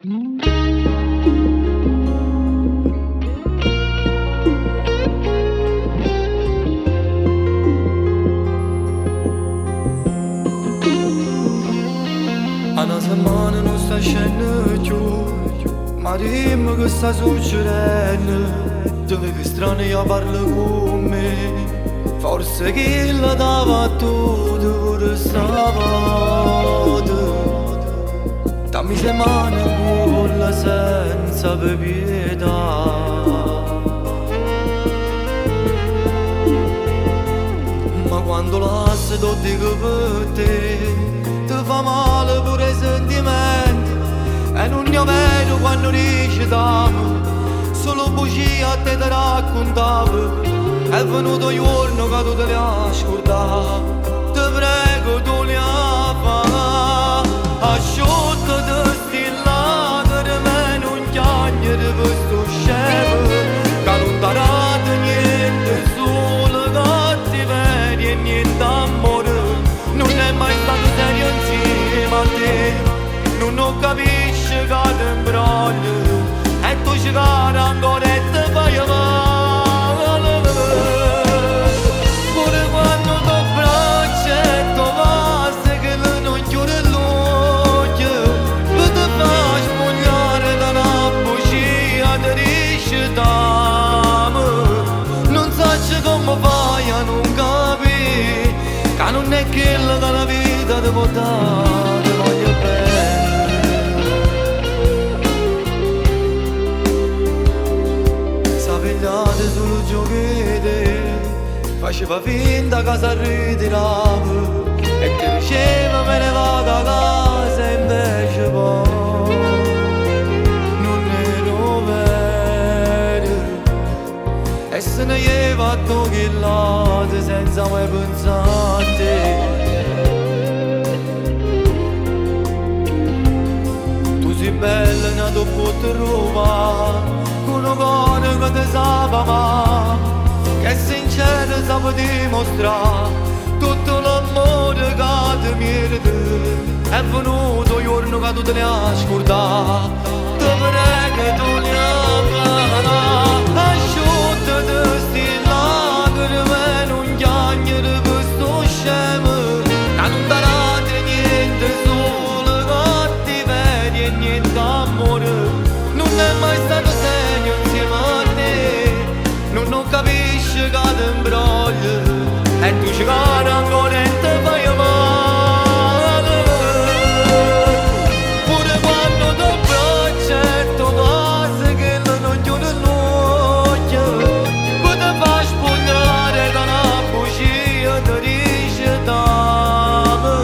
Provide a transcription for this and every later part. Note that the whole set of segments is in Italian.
Una settimana non sta scendendo più, ma dimmi che sta succedendo. Dove che strano io parlo con me, forse chi la dava a tutto pure stavolta. Dammi settimane buone senza pietà. Ma quando l'asse lo dico per te, ti fa male pure i sentimenti. E non ne vedo quando dici t'amo, solo bugie a te ti raccontavo. È venuto il giorno che tu te le hai scordato. Ti prego tu le hai fatte, asciutta sti lacrime, non chiagnere per sto scemo, che non darate niente, solo cattiveria e niente amore. Non è mai stato serio insieme a te, non capisci che ti imbroglio, e tu ci cari ancora e ti fai male. Pure quando ti braccia e ti passi che non chiude l'occhio, e ti fai spogliare da una bugia, ti dici t'amo. Non sai come fai a non capire che non è quello che la vita ti può dare, ti voglio bene. Sapigliate sul giochete, faceva finta che si ritirava e ti diceva me ne vado a casa, invece poi non ero vero e se ne è fatto chillate senza mai pensare a te. Tu sei bella e tu puoi trovare uno cuore che ti sa ma che sincero sa dimostrare tutto l'amore che ti meriti. È venuto il giorno che tu te ne hai scordato, ti prego tu le hai fatte, asciutta sti lacrime, non chiagnere per sto scemo, che non darate niente, solo cattiveria e niente amore. Non è mai stato serio insieme a te, non capisci che ti imbroglio, e tu ci cari ancora e ti fai male. Pure quando ti braccia e ti passi che non chiude l'occhio, e ti fai spogliare da una bugia, ti dici t'amo.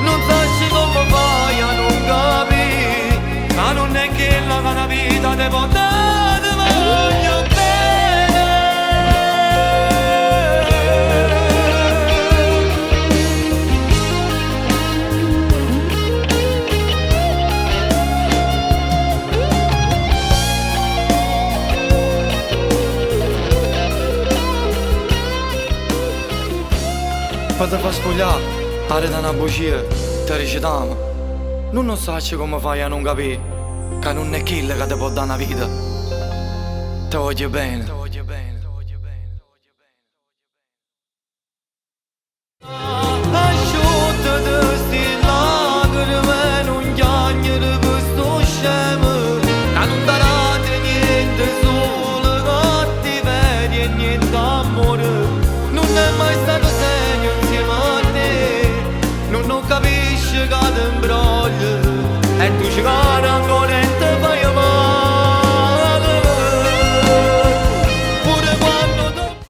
Non sai come fai a non capire, ma non è che la vita ti può dare, ti voglio bene. Poi ti fa spogliare, pare da una bugia, ti recitiamo. Non sai come fai a non capire che non è quello che ti può dare una vita. Ti voglio bene.